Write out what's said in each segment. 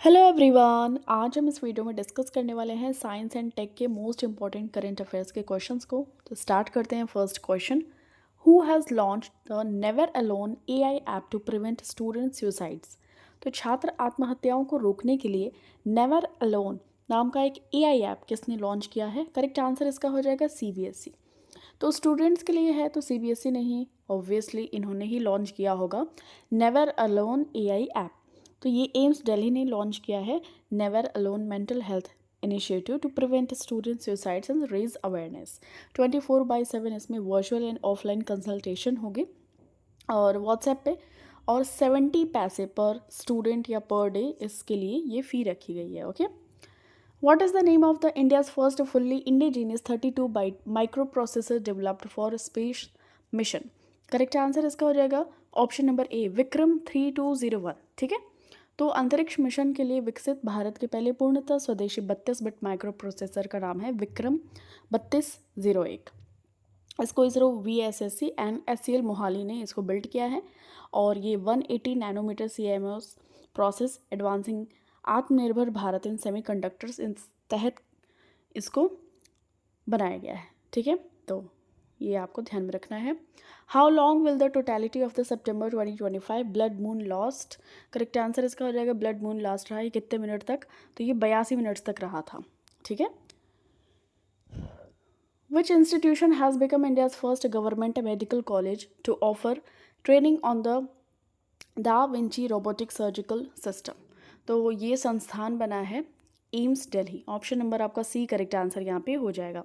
Hello everyone, आज हम इस वीडियो में डिस्कस करने वाले हैं साइंस एंड टेक के मोस्ट इंपॉर्टेंट करंट अफेयर्स के क्वेश्चंस को। तो स्टार्ट करते हैं। First question, who has launch the never alone AI app to prevent student suicides. तो छात्र आत्महत्याओं को रोकने के लिए नेवर अलोन नाम का एक एआई ऐप किसने लॉन्च किया है? करेक्ट आंसर इसका हो जाएगा सीबीएसई। तो स्टूडेंट्स के लिए है तो सीबीएसई नहीं, ऑब्वियसली इन्होंने ही लॉन्च किया होगा नेवर अलोन एआई ऐप। तो ये एम्स दिल्ली ने लॉन्च किया है never alone mental health initiative to prevent student suicides and raise awareness. 24/7 इसमें वर्चुअल एंड ऑफलाइन कंसल्टेशन होगी और व्हाट्सएप पे, और 70 पैसे पर स्टूडेंट या पर डे इसके लिए ये फ़ी रखी गई है। Okay, What is the name of the India's first fully indigenous 32-byte microprocessor developed for space mission? Correct answer इसका हो जाएगा ऑप्शन नंबर ए, विक्रम 3201। ठीक है, तो अंतरिक्ष मिशन के लिए विकसित भारत के पहले पूर्णतः स्वदेशी 32 बिट माइक्रो प्रोसेसर का नाम है विक्रम 3201। इसको ISRO VSSC and SCL Mohali ने इसको बिल्ड किया है और ये 180 नैनोमीटर CMOS प्रोसेस एडवांसिंग आत्मनिर्भर भारत इन सेमीकंडक्टर्स इन तहत इसको बनाया गया है। ठीक है, तो ये आपको ध्यान में रखना है। How long will the totality of the September 2025 blood moon last? Correct answer इसका हो जाएगा ब्लड मून लास्ट रहा है कितने मिनट तक? तो ये 82 मिनट्स तक रहा था। ठीक है, Which institution has become India's first government medical college to offer training on the Da Vinci robotic surgical system? तो ये संस्थान बना है एम्स दिल्ली। ऑप्शन नंबर आपका सी करेक्ट आंसर यहाँ पे हो जाएगा।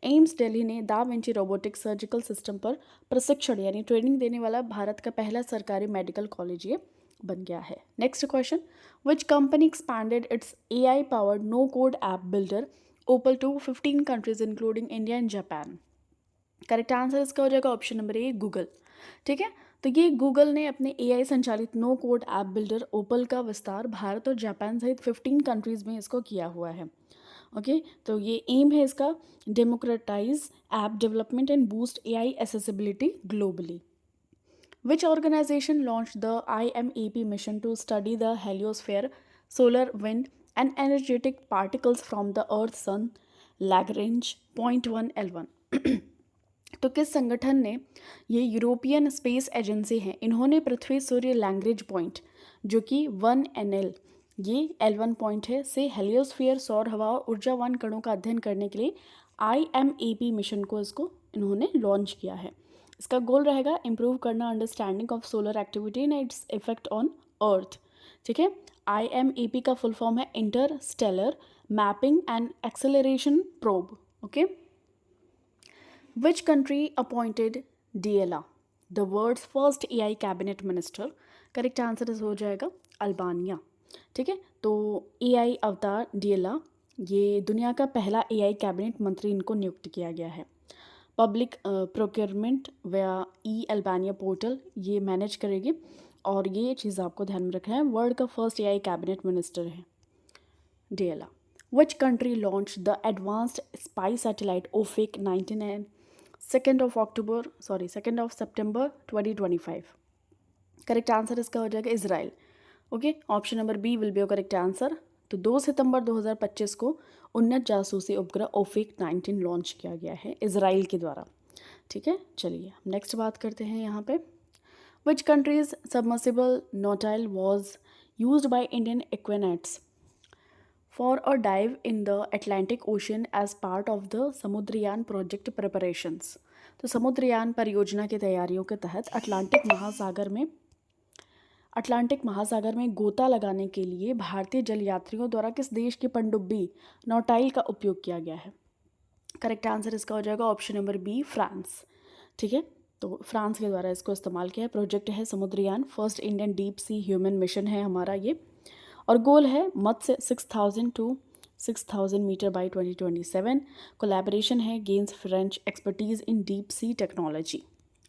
एम्स दिल्ली ने da Vinci robotic surgical system पर प्रशिक्षण यानी ट्रेनिंग देने वाला भारत का पहला सरकारी मेडिकल कॉलेज ये बन गया है। Next question, which company expanded its AI powered no code app builder Opal to 15 countries including India and Japan? Correct answer इसका हो जाएगा ऑप्शन नंबर ए, गूगल। ठीक है, तो ये गूगल ने अपने AI संचालित नो कोड ऐप बिल्डर ओपल का विस्तार भारत और जापान सहित 15 कंट्रीज़ में इसको किया हुआ है। ओके, तो ये एम है इसका democratise app development and boost AI accessibility globally. Which organization launched the IMEP mission to study the heliosphere, solar wind, and energetic particles from the Earth Sun Lagrange point 1 L1? तो किस संगठन ने, ये European space agency है, इन्होंने पृथ्वी सूर्य Lagrange point जो कि 1NL ये L1 पॉइंट है से हेलियोस्फीयर सौर हवा और ऊर्जावान कणों का अध्ययन करने के लिए IMEP मिशन को इसको इन्होंने लॉन्च किया है। इसका गोल रहेगा इम्प्रूव करना understanding of solar activity and its effect on earth. ठीक है, IMEP का फुल फॉर्म है Interstellar mapping and acceleration probe. Okay, Which country appointed DLA, the world's first AI cabinet minister? Correct answer हो जाएगा Albania. ठीक है, तो AI अवतार DLA ये दुनिया का पहला AI कैबिनेट मंत्री इनको नियुक्त किया गया है। पब्लिक प्रोक्योरमेंट वया अल्बानिया पोर्टल ये मैनेज करेगी और ये चीज़ आपको ध्यान में रखना है। वर्ल्ड का फर्स्ट AI कैबिनेट मिनिस्टर है DLA। Which country launched the advanced spy satellite OFAC 19 2nd of September 2025? Correct answer इसका हो जाएगा Israel. Okay, option number B will be your correct answer. तो 2 सितंबर 2025 को उन्नत जासूसी उपग्रह OFAC 19 लॉन्च किया गया है इजराइल के द्वारा। ठीक है, चलिए नेक्स्ट बात करते हैं यहाँ पे। Which countries submersible Nautile was used by Indian aquanauts for a dive in the Atlantic Ocean as part of the Samudrayaan project preparations? तो समुद्रयान परियोजना की तैयारियों के तहत अटलांटिक महासागर में गोता लगाने के लिए भारतीय जल यात्रियों द्वारा किस देश की पनडुब्बी नौटाइल का उपयोग किया गया है? करेक्ट आंसर इसका हो जाएगा ऑप्शन नंबर बी, फ्रांस। ठीक है, तो फ्रांस के द्वारा इसको इस्तेमाल किया है। प्रोजेक्ट है Samudrayaan, first Indian deep sea human mission है हमारा ये, और गोल है मत्स्य 6000 to 6000 मीटर बाई 2027। कोलैबोरेशन है गेन्स फ्रेंच एक्सपर्टीज़ इन डीप सी टेक्नोलॉजी।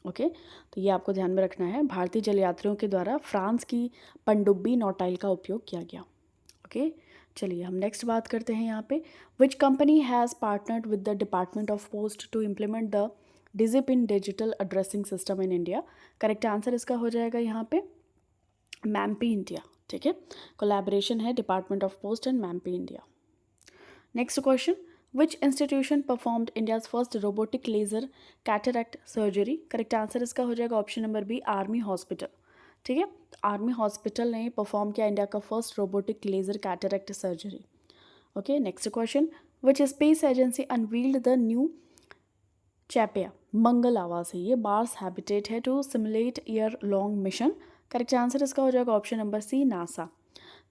ओके, तो ये आपको ध्यान में रखना है। भारतीय जल यात्रियों के द्वारा फ्रांस की पनडुब्बी नौटाइल का उपयोग किया गया। ओके, चलिए हम नेक्स्ट बात करते हैं यहाँ पे। Which company has partnered with the department of post to implement the DIGIPIN digital addressing system in India? Correct answer इसका हो जाएगा यहाँ पे मैम्पी इंडिया। ठीक है, कोलैबोरेशन है department of post and MapmyIndia. Next question, which institution performed India's first robotic laser cataract surgery? Correct answer इसका हो जाएगा option number B, army hospital. ठीक है, आर्मी हॉस्पिटल ने परफॉर्म किया इंडिया का first robotic laser cataract surgery. Okay, next question, which space agency unveiled the new CHAPEA? मंगल आवास है ये, मार्स हैबिटेट है to simulate year long mission. Correct answer इसका हो जाएगा ऑप्शन नंबर सी, नासा।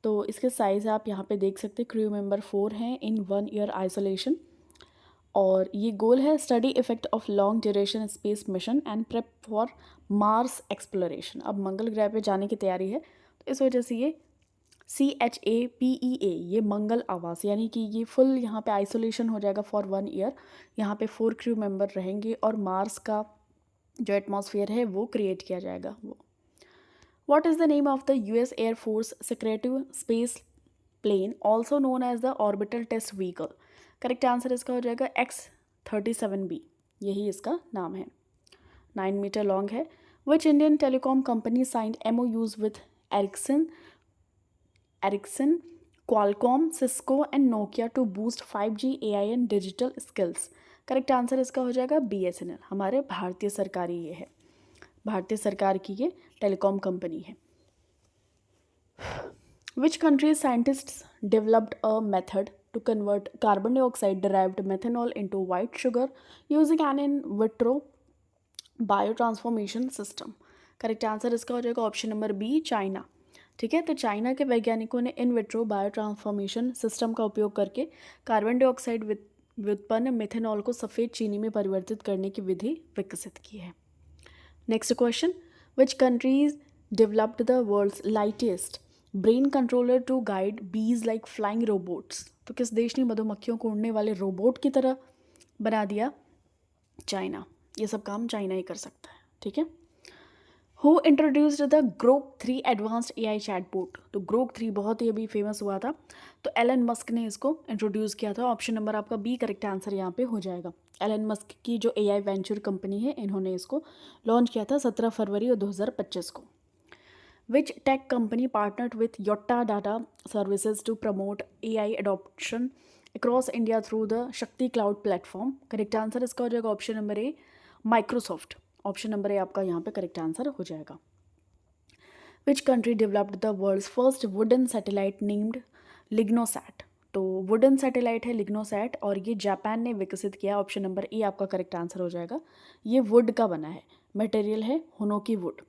तो इसके साइज़ आप यहाँ पे देख सकते हैं, क्रू मेंबर 4 हैं इन 1 ईयर आइसोलेशन, और ये गोल है study effect of long duration space mission and prep for Mars exploration. अब मंगल ग्रह पे जाने की तैयारी है, तो इस वजह से ये CHAPEA, ये मंगल आवास, यानी कि ये फुल यहाँ पे आइसोलेशन हो जाएगा फॉर 1 ईयर। यहाँ पे 4 क्रू मेंबर रहेंगे और मार्स का जो एटमॉस्फेयर है वो क्रिएट किया जाएगा। वो What is the name of the US Air Force Secretive Space Plane, also known as the Orbital Test Vehicle? Correct answer इसका हो जाएगा X-37B, यही इसका नाम है। 9 मीटर लॉन्ग है। Which Indian telecom company signed MOUs with Ericsson, Qualcomm, Cisco and Nokia to boost 5G, AI and digital skills? Correct answer इसका हो जाएगा BSNL, हमारे भारतीय सरकारी ये है, भारतीय सरकार की ये टेलीकॉम कंपनी है। Which country's scientists developed a method to convert carbon dioxide derived methanol into white sugar using an in vitro biotransformation system? Correct answer इसका हो जाएगा ऑप्शन नंबर बी, चाइना। ठीक है, तो चाइना के वैज्ञानिकों ने इन विट्रो बायोट्रांसफॉर्मेशन सिस्टम का उपयोग करके कार्बन डाइऑक्साइड व्युत्पन्न मेथेनॉल को सफ़ेद चीनी में परिवर्तित करने की विधि विकसित की है। Next question, which countries developed the world's lightest brain controller to guide bees like flying robots? तो किस देश ने मधुमक्खियों को उड़ने वाले रोबोट की तरह बना दिया? चाइना। ये सब काम चाइना ही कर सकता है। ठीक है, who introduced the Grok 3 advanced AI chatbot? तो ग्रोक 3 बहुत ही अभी फेमस हुआ था, तो एलन मस्क ने इसको इंट्रोड्यूस किया था। ऑप्शन नंबर आपका बी करेक्ट आंसर यहाँ पे हो जाएगा। एलन मस्क की जो AI वेंचर कंपनी है, इन्होंने इसको लॉन्च किया था 17 फरवरी 2025 को। Which tech company partnered with Yotta data services to promote AI adoption across India through the Shakti cloud platform? Correct answer इसका हो जाएगा option number A, Microsoft. Option number A आपका यहाँ पे करेक्ट आंसर हो जाएगा। Which country developed the world's first wooden satellite named LignoSat? तो wooden satellite है लिग्नोसैट, और ये जापान ने विकसित किया। ऑप्शन नंबर ए आपका करेक्ट आंसर हो जाएगा। ये वुड का बना है, मटेरियल है होनोकी वुड।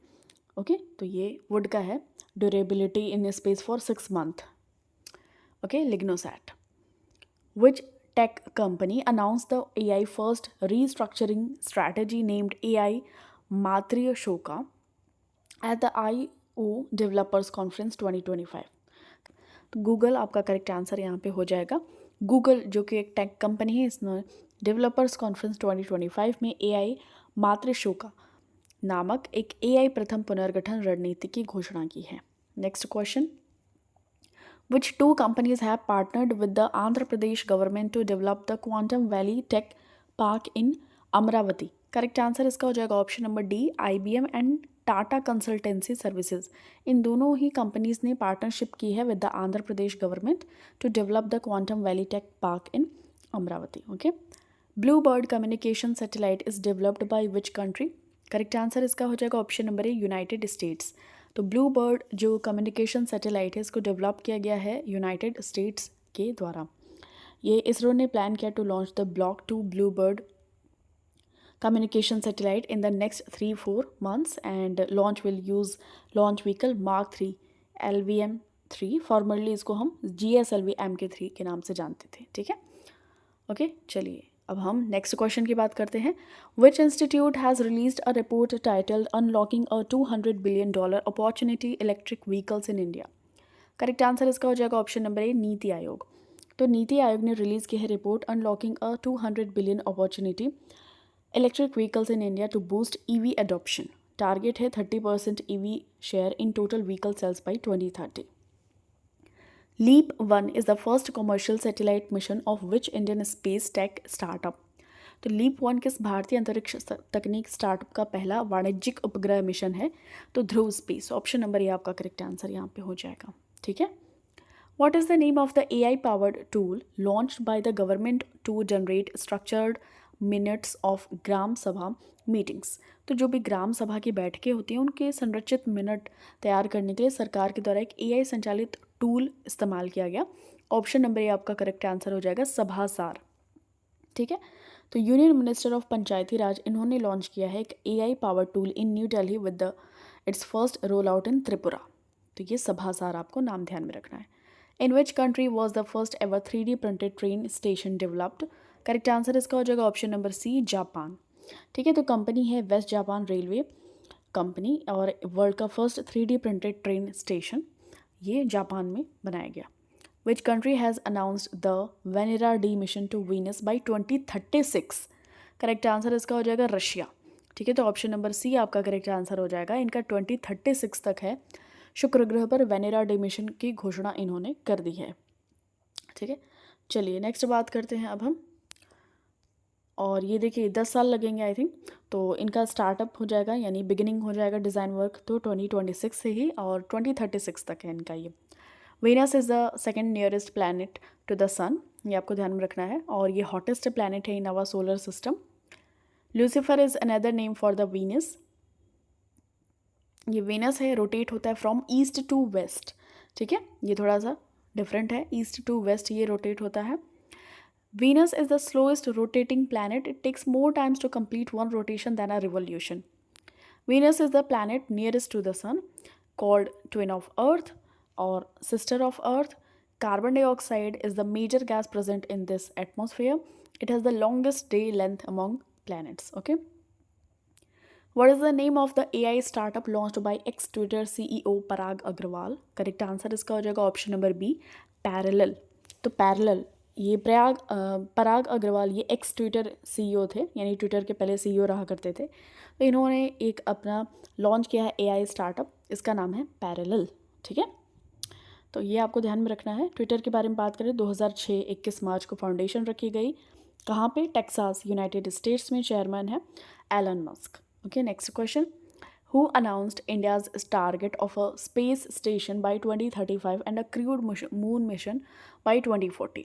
ओके, तो ये वुड का है, durability in space for 6 month. Okay, Lignosat. Which tech company announced the AI first restructuring strategy named AI Matryoshka at the I/O Developers Conference 2025? तो गूगल आपका करेक्ट आंसर यहाँ पे हो जाएगा। गूगल जो कि एक टेक कंपनी है, इसने डेवलपर्स कॉन्फ्रेंस 2025 में AI मातृशोका नामक एक AI प्रथम पुनर्गठन रणनीति की घोषणा की है। Next question, which 2 companies have partnered with the Andhra Pradesh government to develop the Quantum Valley Tech Park in Amravati? Correct answer इसका हो जाएगा option number D, IBM and Tata consultancy services. इन दोनों ही कंपनीज ने पार्टनरशिप की है with the Andhra Pradesh government to develop the quantum valley tech park in Amravati. Okay, blue bird communication satellite is developed by which country? Correct answer इसका हो जाएगा option number A, United States. तो ब्लू बर्ड जो communication satellite है, इसको develop किया गया है यूनाइटेड स्टेट्स के द्वारा। ये इसरो ने प्लान किया to launch the block 2 blue bird communication satellite in the next 3-4 months and launch will use launch vehicle mark 3 LVM-3। Formally इसको हम GSLV MK3 के नाम से जानते थे। ठीक है, ओके, चलिए अब हम नेक्स्ट क्वेश्चन की बात करते हैं। Which institute has released a report titled unlocking a $200 billion opportunity electric vehicles in India? Correct answer इसका हो जाएगा ऑप्शन नंबर ए, नीति आयोग। तो नीति आयोग ने रिलीज़ की है report unlocking a $200 billion opportunity electric vehicles in India to boost EV adoption. Target है 30% EV share in total vehicle sales by 2030। LEAP-1 is the first commercial satellite mission of which Indian space tech startup? तो leap 1 किस भारतीय अंतरिक्ष तकनीक startup का पहला वाणिज्यिक उपग्रह मिशन है? तो ध्रुव स्पेस। ऑप्शन नंबर ए आपका करेक्ट आंसर यहाँ पे हो जाएगा। ठीक है। What is the name of the AI powered tool launched by the government to generate structured minutes of ग्राम सभा मीटिंग्स? तो जो भी ग्राम सभा की बैठकें होती हैं उनके संरचित मिनट तैयार करने के लिए सरकार के द्वारा एक AI संचालित टूल इस्तेमाल किया गया। ऑप्शन नंबर ए आपका करेक्ट आंसर हो जाएगा, सभासार। ठीक है। तो यूनियन मिनिस्टर ऑफ पंचायती राज इन्होंने लॉन्च किया है एक AI power tool in new Delhi with the it's first roll out in Tripura. तो ये सभासार आपको नाम ध्यान में रखना है। In which country was the first ever 3D printed train station developed? Correct answer इसका हो जाएगा ऑप्शन नंबर सी, जापान। ठीक है। तो कंपनी है वेस्ट जापान रेलवे कंपनी और वर्ल्ड का first 3D printed train station ये जापान में बनाया गया। Which country has announced the Venera D mission to Venus by 2036? Correct answer इसका हो जाएगा रशिया। ठीक है। तो ऑप्शन नंबर सी आपका करेक्ट आंसर हो जाएगा। इनका 2036 तक है शुक्र ग्रह पर वेनेरा डे मिशन की घोषणा इन्होंने कर दी है। ठीक है। चलिए नेक्स्ट बात करते हैं अब हम। और ये देखिए 10 साल लगेंगे आई थिंक। तो इनका स्टार्टअप हो जाएगा यानी बिगिनिंग हो जाएगा डिज़ाइन वर्क तो 2026 से ही और 2036 तक है इनका ये। Venus is the second nearest planet to the sun, ये आपको ध्यान में रखना है। और ये हॉटेस्ट प्लैनेट है in our solar system. Lucifer is another name for the Venus. ये वीनस है, रोटेट होता है फ्रॉम ईस्ट टू वेस्ट। ठीक है। ये थोड़ा सा डिफरेंट है, ईस्ट टू वेस्ट ये रोटेट होता है। Venus is the slowest rotating planet. It takes more times to complete one rotation than a revolution. Venus is the planet nearest to the sun, called twin of earth और sister of earth. Carbon dioxide is the major gas present in this atmosphere. It has the longest day length among planets. Okay. What is the name of the AI startup launched by ex-Twitter CEO Parag Agarwal? Correct answer इसका हो जाएगा option number B, Parallel. तो Parallel ये पराग अग्रवाल ये x Twitter CEO थे, यानी Twitter के पहले CEO रहा करते थे। तो इन्होंने एक अपना लॉन्च किया है AI स्टार्टअप, इसका नाम है पैरेलल। ठीक है। तो ये आपको ध्यान में रखना है। ट्विटर के बारे में बात करें 2006 21 मार्च को फाउंडेशन रखी गई। कहाँ पे? टेक्सास यूनाइटेड स्टेट्स में। चेयरमैन है Elon Musk. Okay, next question. Who announced India's target of a space station by 2035 and a crewed moon mission by 2040?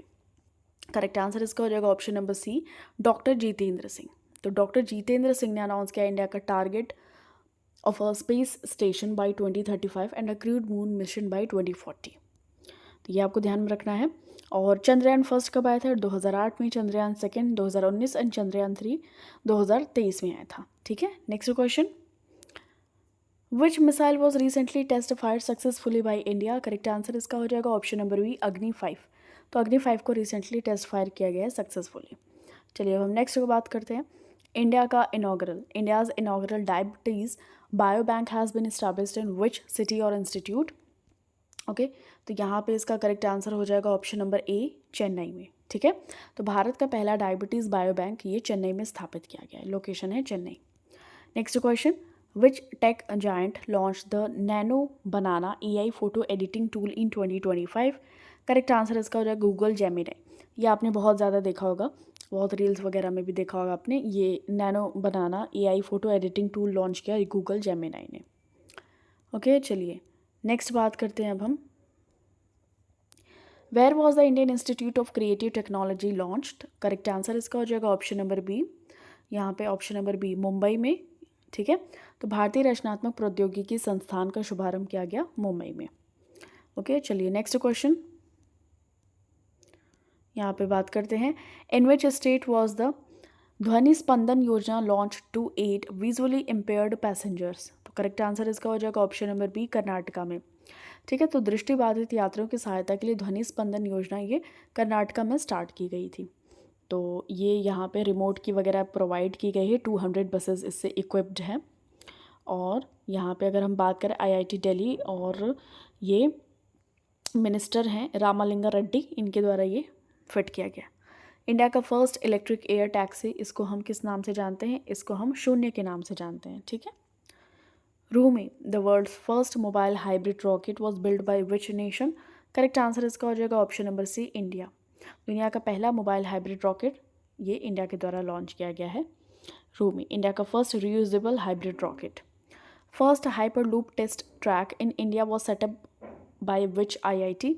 Correct answer इसका हो जाएगा option number C, doctor Jitendra Singh. तो डॉक्टर जितेंद्र सिंह ने announce किया India का target of a space station by 2035 and a crewed moon mission by 2040। तो ये आपको ध्यान में रखना है। और चंद्रयान फर्स्ट कब आया था? 2008 में। चंद्रयान सेकेंड 2019 एंड चंद्रयान 3 2023 में आया था। ठीक है। Next question. Which missile was recently test fired successfully by India? Correct answer इसका हो जाएगा ऑप्शन नंबर बी, अग्नि 5। तो अग्नि 5 को रिसेंटली टेस्ट फायर किया गया है सक्सेसफुली। चलिए अब हम नेक्स्ट को बात करते हैं। India's inaugural diabetes bio bank has been established in which city और इंस्टीट्यूट? ओके। तो यहाँ पे इसका करेक्ट आंसर हो जाएगा ऑप्शन नंबर ए, चेन्नई में। ठीक है। तो भारत का पहला डायबिटीज़ बायो बैंक ये चेन्नई में स्थापित किया गया है, लोकेशन है Chennai. Next question. Which tech giant launch the nano banana AI photo editing tool in 2025? Correct answer इसका हो जाएगा गूगल जेमिनाई। ये आपने बहुत ज़्यादा देखा होगा, बहुत रील्स वगैरह में भी देखा होगा आपने। ये nano banana AI photo editing tool launch किया गूगल जेमिनाई ने। ओके। चलिए नेक्स्ट बात करते हैं अब हम। Where was the Indian institute of creative technology launched? Correct answer इसका हो जाएगा ऑप्शन नंबर बी, यहाँ पे ऑप्शन नंबर बी, मुंबई में। ठीक है। तो भारतीय रचनात्मक प्रौद्योगिकी संस्थान का शुभारंभ किया गया मुंबई में। ओके। चलिए नेक्स्ट क्वेश्चन यहाँ पे बात करते हैं। In which state was the Dhwani Spandan Yojana launch to aid visually impaired passengers? तो करेक्ट आंसर इसका हो जाएगा ऑप्शन नंबर बी, कर्नाटका में। ठीक है। तो दृष्टिबाधित यात्रियों की सहायता के लिए ध्वनि स्पंदन योजना ये कर्नाटका में स्टार्ट की गई थी। तो ये यहाँ पे रिमोट की वगैरह प्रोवाइड की गई है। 200 बसेस इससे इक्विप्ड हैं। और यहाँ पे अगर हम बात करें IIT दिल्ली और ये मिनिस्टर हैं रामालिंगा रेड्डी, इनके द्वारा ये फिट किया गया। इंडिया का फर्स्ट इलेक्ट्रिक एयर टैक्सी, इसको हम किस नाम से जानते हैं? इसको हम शून्य के नाम से जानते हैं। ठीक है। Rhumi, the world's first mobile hybrid rocket was build by which nation? Correct answer इसका हो जाएगा ऑप्शन नंबर सी, इंडिया। दुनिया का पहला मोबाइल हाइब्रिड रॉकेट ये इंडिया के द्वारा लॉन्च किया गया है। रूमी, इंडिया का first reusable hybrid rocket. First hyperloop test track in India was set up by which IIT?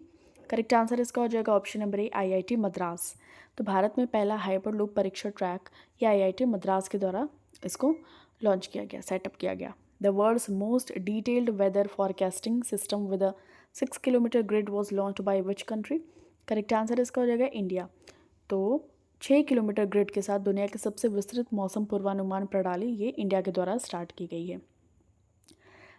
Correct answer इसका हो जाएगा option number A, IIT Madras. तो भारत में पहला हाइपरलूप परीक्षण ट्रैक ये IIT मद्रास के द्वारा इसको लॉन्च किया गया, सेटअप किया गया। The world's most detailed weather forecasting system with a 6 kilometre grid was launch by which country? Correct answer इसका हो जाएगा इंडिया। तो 6 किलोमीटर ग्रिड के साथ दुनिया की सबसे विस्तृत मौसम पूर्वानुमान प्रणाली ये इंडिया के द्वारा स्टार्ट की गई है।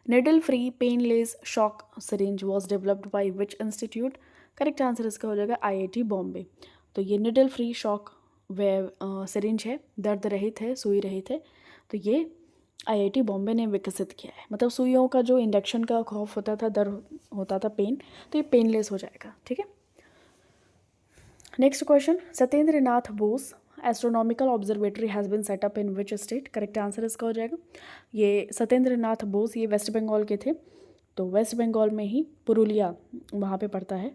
Needle free painless shock syringe was developed by which institute? Correct answer इसका हो जाएगा IIT बॉम्बे। तो ये needle free shock wave syringe है, दर्द रहित है, सुई रहित है। तो ये IIT बॉम्बे ने विकसित किया है। मतलब सुइयों का जो इंडक्शन का खौफ होता था, दर्द होता था, पेन, तो ये पेनलेस हो जाएगा। ठीक है। Next question, Satyendra Nath Bose astronomical observatory has been setup in which state? Correct answer इसका हो जाएगा ये सत्येंद्र नाथ बोस, ये वेस्ट बंगाल के थे। तो वेस्ट बंगाल में ही पुरुलिया वहाँ पे पड़ता है,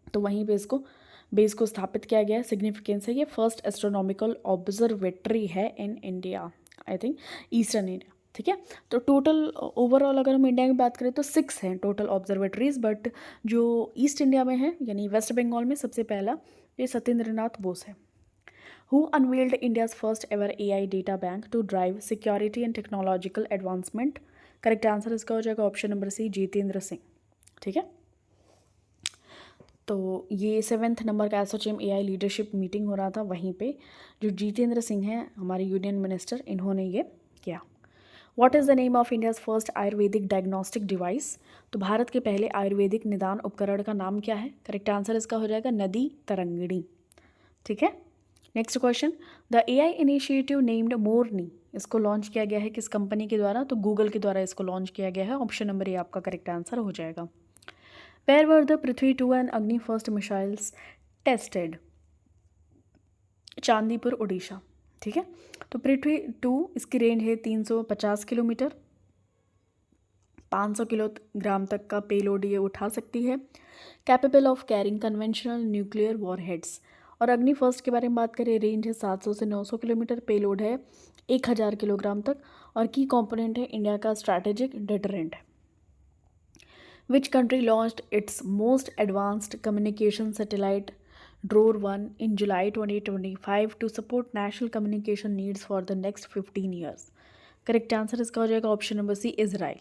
तो वहीं पे इसको बेस को स्थापित किया गया है। सिग्निफिकेंस है, ये फर्स्ट एस्ट्रोनॉमिकल ऑब्जर्वेटरी है in India, I think eastern India. ठीक है। तो टोटल ओवरऑल अगर हम इंडिया की बात करें तो 6 हैं टोटल ऑब्जर्वेटरीज, बट जो ईस्ट इंडिया में है यानी वेस्ट बंगाल में सबसे पहला ये सत्येंद्र नाथ बोस है। Who unveiled India's first ever AI data bank to drive security and technological advancement? Correct answer इसका हो जाएगा option number C, Jitendra Singh. ठीक है। तो ये 7वें नंबर का एसोचैम AI लीडरशिप मीटिंग हो रहा था, वहीं पे जो जितेंद्र सिंह हैं हमारे यूनियन मिनिस्टर, इन्होंने ये किया। What is the name of India's first Ayurvedic diagnostic device? तो भारत के पहले आयुर्वेदिक निदान उपकरण का नाम क्या है? करेक्ट आंसर इसका हो जाएगा नदी तरंगिणी। ठीक है। Next question, the AI initiative named Morni, इसको लॉन्च किया गया है किस कंपनी के द्वारा? तो गूगल के द्वारा इसको लॉन्च किया गया है। ऑप्शन नंबर ए आपका करेक्ट आंसर हो जाएगा। Where were the Prithvi 2 and Agni first missiles tested? Chandipur Orissa. ठीक है। तो पृथ्वी 2 इसकी रेंज है 350 किलोमीटर, 500 किलोग्राम तक का पेलोड ये उठा सकती है। Capable of carrying conventional nuclear warheads. और अग्नि फर्स्ट के बारे में बात करें, रेंज है 700 से 900 किलोमीटर, पेलोड है 1000 किलोग्राम तक, और की कंपोनेंट है इंडिया का स्ट्रैटेजिक डिटरेंट है। Which country launched it's most advanced communication satellite Drone-1 in July 2025 to support national communication needs for the next 15 years? Correct answer इसका हो जाएगा ऑप्शन नंबर सी, इजराइल।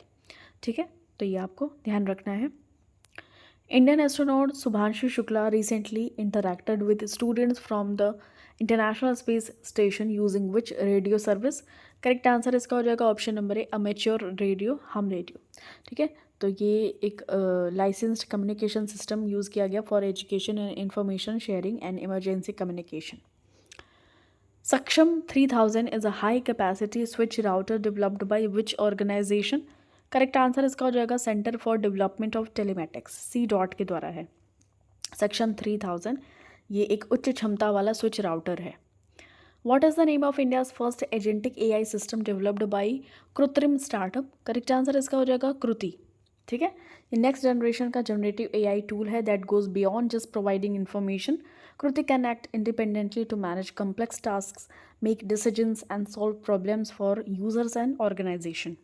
ठीक है। तो ये आपको ध्यान रखना है। Indian astronaut Shubhanshu Shukla recently interacted with students from the international space station using which radio service? Correct answer इसका हो जाएगा ऑप्शन नंबर ए, अमेच्योर रेडियो, हम रेडियो। ठीक है। तो ये एक लाइसेंस्ड कम्युनिकेशन सिस्टम यूज़ किया गया for education and information sharing and emergency communication. Saksham 3000 is a high capacity switch router developed by which organisation? Correct answer इसका हो जाएगा centre for development of telematics, C.DOT के द्वारा है। सक्षम 3000 ये एक उच्च क्षमता वाला स्विच राउटर है। What is the name of India's first agentic AI system developed by Krutrim startup? Correct answer इसका हो जाएगा कृति। ठीक है। ये नेक्स्ट जनरेशन का जनरेटिव AI टूल है that goes beyond just providing information. Kruti can act independently to manage complex tasks, make decisions and solve problems for users and organisation.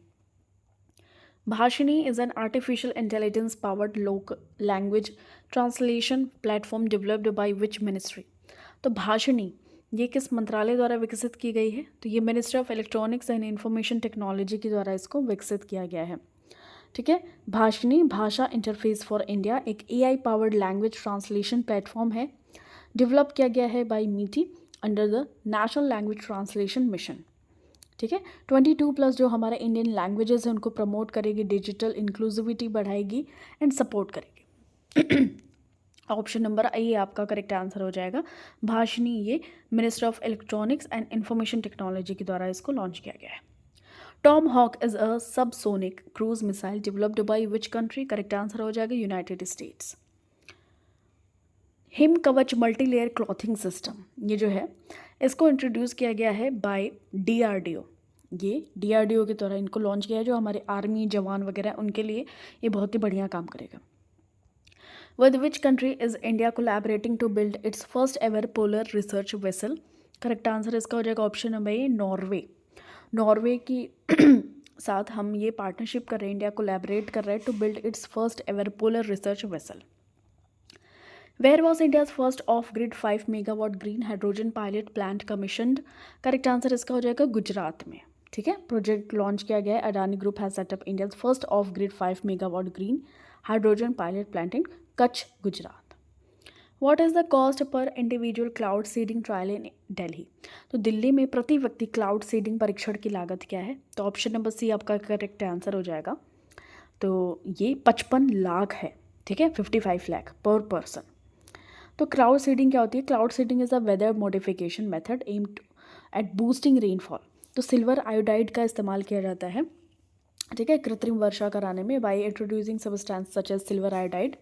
Bhashini is an artificial intelligence powered language translation platform developed by which ministry? तो भाषिनी ये किस मंत्रालय द्वारा विकसित की गई है? तो ये ministry of electronics and information technology के द्वारा इसको विकसित किया गया है। ठीक है। भाषिनी भाषा इंटरफेस फॉर इंडिया एक AI powered language translation platform है, डेवलप किया गया है बाय मीटी under the national language translation mission. ठीक है। 22+ जो हमारे इंडियन लैंग्वेजेस हैं उनको प्रमोट करेगी, डिजिटल इंक्लूसिविटी बढ़ाएगी एंड सपोर्ट करेगी। ऑप्शन नंबर ए आपका करेक्ट आंसर हो जाएगा। भाषिनी ये ministry of electronics and information technology के द्वारा इसको लॉन्च किया गया है। Tomahawk is a subsonic cruise missile developed by which country? Correct answer हो जाएगा United States. Him Kavach multilayer clothing system ये जो है इसको इंट्रोड्यूस किया गया है बाय DRDO। ये DRDO के द्वारा इनको लॉन्च किया है, जो हमारे आर्मी जवान वगैरह उनके लिए ये बहुत ही बढ़िया काम करेगा। With which country is India collaborating to build its first ever polar research vessel? Correct answer इसका हो जाएगा option number A, Norway. Norway की साथ हम ये पार्टनरशिप कर रहे हैं, इंडिया कोलैबोरेट कर रहा है to build its first ever polar research vessel. Where was India's first off grid 5 megawatt green hydrogen pilot plant commissioned? Correct answer इसका हो जाएगा गुजरात में। ठीक है, प्रोजेक्ट लॉन्च किया गया है। Adani group has setup India's first off grid 5 megawatt green hydrogen pilot plant in Kutch, Gujarat. What is the cost per individual cloud seeding trial in Delhi? तो दिल्ली में प्रति व्यक्ति क्लाउड सीडिंग परीक्षण की लागत क्या है? तो ऑप्शन नंबर सी आपका करेक्ट आंसर हो जाएगा। तो ये 55 लाख है। ठीक है, 55 लाख पर पर्सन। तो क्लाउड सीडिंग क्या होती है? Cloud seeding is a weather modification method aimed at boosting rainfall. तो सिल्वर आयोडाइड का इस्तेमाल किया जाता है, ठीक है, कृत्रिम वर्षा कराने में, by introducing substance such as silver iodide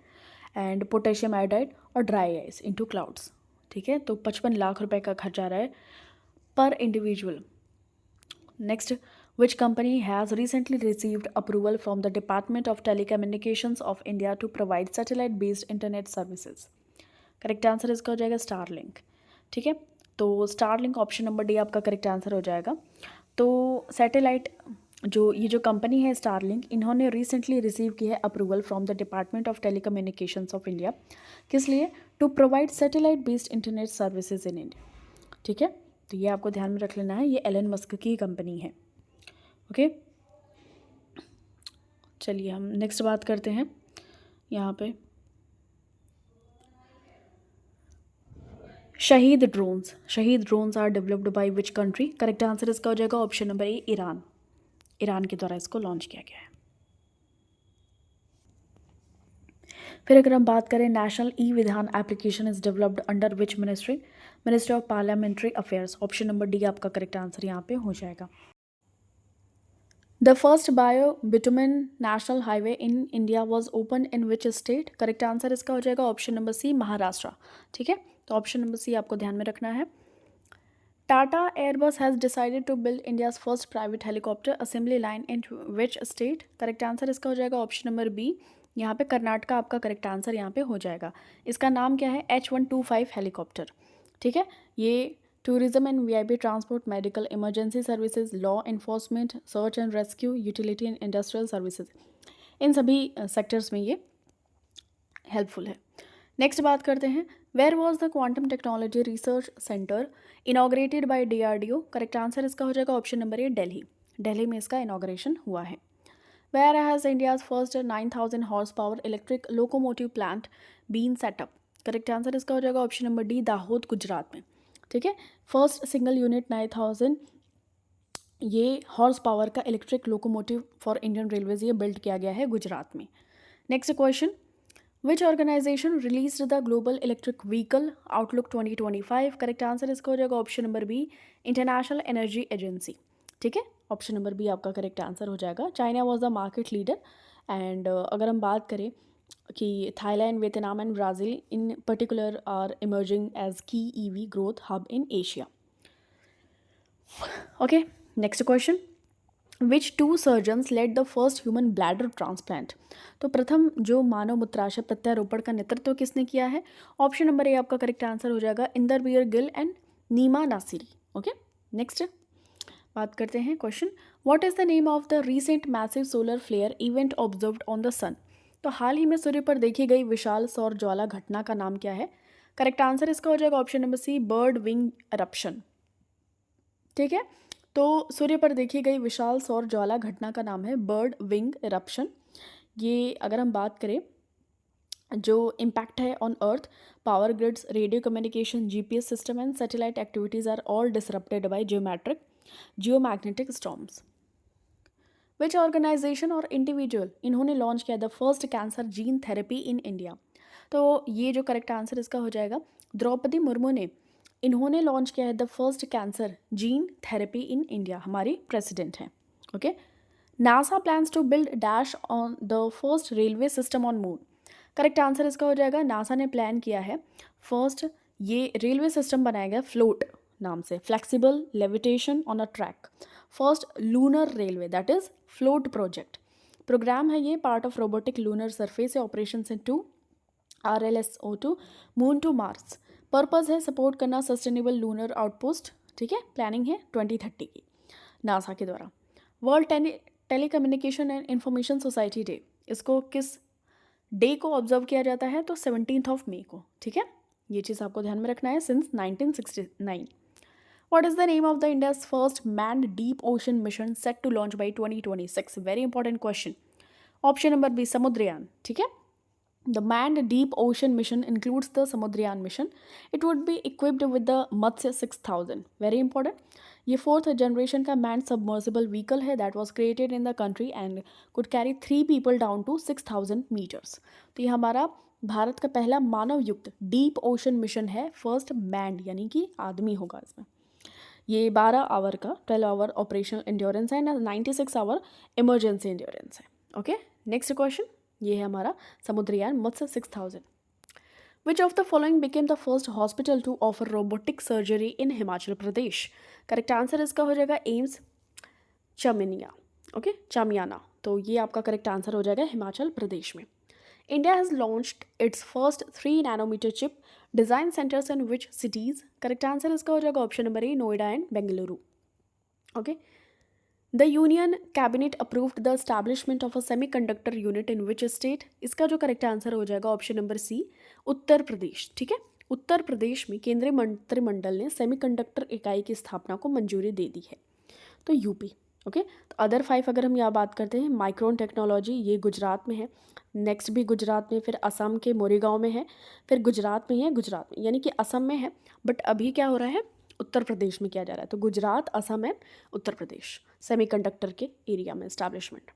and potassium iodide और ड्राई आइस इनटू क्लाउड्स। ठीक है, तो 55 लाख रुपए का खर्च आ रहा है पर individual. Next, which company has recently received approval from the department of telecommunications of India to provide satellite based internet services? Correct answer इसका हो जाएगा स्टारलिंक। ठीक है, तो स्टारलिंक ऑप्शन नंबर डी आपका करेक्ट आंसर हो जाएगा। तो सैटेलाइट ये जो कंपनी है स्टारलिंक, इन्होंने रिसेंटली रिसीव की है approval from the department of telecommunications of India. किस लिए? To provide satellite based internet services in India. ठीक है, तो ये आपको ध्यान में रख लेना है, ये एलन मस्क की कंपनी है। ओके, चलिए हम नेक्स्ट बात करते हैं यहाँ पे। Shahed drones are developed by which country? Correct answer इसका हो जाएगा option number A, Iran. Iran के द्वारा इसको लॉन्च किया गया है। फिर अगर हम बात करें, नेशनल ई विधान application is developed under which ministry? Ministry of parliamentary affairs. Option number D आपका करेक्ट आंसर यहाँ पे हो जाएगा। The first bio bitumen national highway in India was open in which state? Correct answer इसका हो जाएगा option number सी, महाराष्ट्र। ठीक है, तो ऑप्शन नंबर सी आपको ध्यान में रखना है। Tata Airbus has decided to build India's first private helicopter assembly line in which state? Correct answer इसका हो जाएगा ऑप्शन नंबर बी, यहाँ पे कर्नाटक आपका करेक्ट आंसर यहाँ पे हो जाएगा। इसका नाम क्या है? H125 helicopter. ठीक है, ये tourism and VIP transport, medical emergency services, law enforcement, search and rescue, utility and industrial services, इन सभी सेक्टर्स में ये हेल्पफुल है। नेक्स्ट बात करते हैं, where was the quantum technology research centre inaugurated by DRDO? Correct answer इसका हो जाएगा option number A, Delhi. Delhi में इसका इनाग्रेशन हुआ है। Where has India's first 9000 horse power electric locomotive plant been set up? Correct answer इसका हो जाएगा option number D, Dahod, Gujarat में। ठीक है, फर्स्ट सिंगल यूनिट 9000 ये हॉर्स पावर का electric locomotive for Indian railways ये बिल्ड किया गया है गुजरात में। Next question, which organisation release the global electric vehicle outlook 2025? Correct answer इसका हो जाएगा option number B, international energy agency. ठीक है, ऑप्शन नंबर बी आपका करेक्ट आंसर हो जाएगा। China was the market leader and अगर हम बात करें कि Thailand, Vietnam and Brazil in particular are emerging as की EV growth hub in Asia. Okay, next question, which 2 surgeons led the first human bladder transplant? तो प्रथम जो मानव मूत्राशय प्रत्यारोपण का नेतृत्व किसने किया है? ऑप्शन नंबर ए आपका करेक्ट आंसर हो जाएगा, Inderveer Gill and Nima Nasiri. Okay, next बात करते हैं question, what is the name of the recent massive solar flare event observed on the sun? तो हाल ही में सूर्य पर देखी गई विशाल सौर ज्वाला घटना का नाम क्या है? करेक्ट आंसर इसका हो जाएगा option number C, bird wing eruption। ठीक है, तो सूर्य पर देखी गई विशाल सौर ज्वाला घटना का नाम है बर्ड विंग eruption। ये अगर हम बात करें, जो इम्पैक्ट है on earth, power grids, radio communication, GPS system and satellite activities are all disrupted by geomagnetic storms. Which organisation और इंडिविजुअल इन्होंने लॉन्च किया the first cancer gene therapy in India? तो ये जो करेक्ट आंसर इसका हो जाएगा, द्रौपदी मुर्मू ने इन्होंने लॉन्च किया है the first cancer gene therapy in India, हमारी प्रेसिडेंट हैं। Okay, NASA plans to build dash on the first railway system on moon? Correct answer इसका हो जाएगा, नासा ने प्लान किया है फर्स्ट ये रेलवे सिस्टम बनाया गया फ्लोट नाम से, flexible levitation on a track, first lunar railway that is float project programme है ये, part of robotic lunar surface operation in two RLSO2 moon to Mars purpose है सपोर्ट करना sustainable lunar outpost, ठीक है, planning है 2030 की NASA के द्वारा। World telecommunication and information society day, इसको किस डे को ऑब्जर्व किया जाता है? तो 17 मई को, ठीक है, ये चीज़ आपको ध्यान में रखना है, since 1969। What is the name of the India's first manned deep ocean mission set to launch by 2026? Very important question. Option number B, Samudriyaan, ठीक है। The manned deep ocean mission includes the Samudriyaan mission. It would be equipped with the Matsya 6000. Very important. ये fourth generation का manned submersible vehicle है that was created in the country and could carry 3 people down to 6000 meters. तो ये हमारा भारत का पहला मानव युक्त deep ocean mission है, फर्स्ट मैंड यानी कि आदमी होगा इसमें। ये 12 आवर का 12 आवर ऑपरेशनल इंड्योरेंस है, 96 आवर इमरजेंसी इंड्योरेंस है। ओके, नेक्स्ट क्वेश्चन, ये है हमारा Samudrayaan Matsya 6000। Which of the following became the first hospital to offer robotic surgery in Himachal Pradesh? Correct answer इसका हो जाएगा एम्स चामिनिया, ओके, चामियाना। तो ये आपका करेक्ट आंसर हो जाएगा हिमाचल प्रदेश में। India has launched its first 3 nanometer chip design centers in which cities? Correct answer इसका हो जाएगा option number A, Noida and Bengaluru. Okay, the union cabinet approved the establishment of a semiconductor unit in which state? इसका जो correct answer हो जाएगा option number सी, उत्तर प्रदेश, ठीक है। उत्तर प्रदेश में केंद्रीय मंत्रिमंडल ने सेमीकंडक्टर इकाई की स्थापना को मंजूरी दे दी है, तो यूपी। ओके, तो अदर 5 अगर हम यहाँ बात करते हैं, माइक्रोन टेक्नोलॉजी, ये गुजरात में है, नेक्स्ट भी गुजरात में, फिर असम के मोरीगांव में है, फिर गुजरात में है, गुजरात में यानी कि असम में है, बट अभी क्या हो रहा है, उत्तर प्रदेश में किया जा रहा है। तो गुजरात, असम एंड उत्तर प्रदेश सेमीकंडक्टर के एरिया में establishment.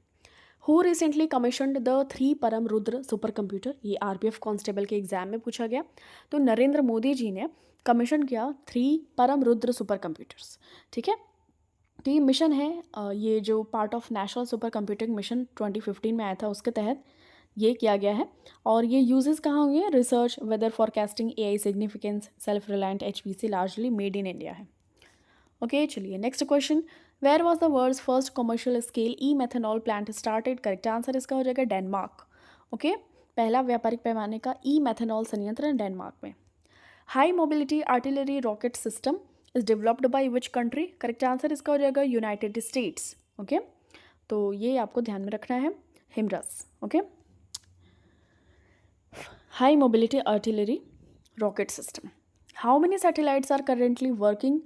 Who recently commissioned the 3 परम रुद्र सुपर कंप्यूटर? ये आरपीएफ कांस्टेबल के एग्जाम में पूछा गया। तो नरेंद्र मोदी जी ने कमीशन किया 3 परम रुद्र सुपर कंप्यूटर्स, ठीक है। तो ये मिशन है, ये जो part of national super computing mission 2015 में आया था, उसके तहत ये किया गया है। और ये यूजेस कहाँ हुए हैं? Research, weather forecasting, AI significance, self reliant, HPC, largely made in India है। ओके, चलिए next question, where was the world's first commercial scale E methanol plant started? Correct answer इसका हो जाएगा डेनमार्क। ओके, पहला व्यापारिक पैमाने का ई मेथनॉल संयंत्र डेनमार्क में। High mobility artillery rocket system is developed by which country? Correct answer इसका हो जाएगा यूनाइटेड स्टेट्स। ओके, तो ये आपको ध्यान में रखना है, HIMARS. Okay, high mobility artillery rocket system. How many satellites are currently working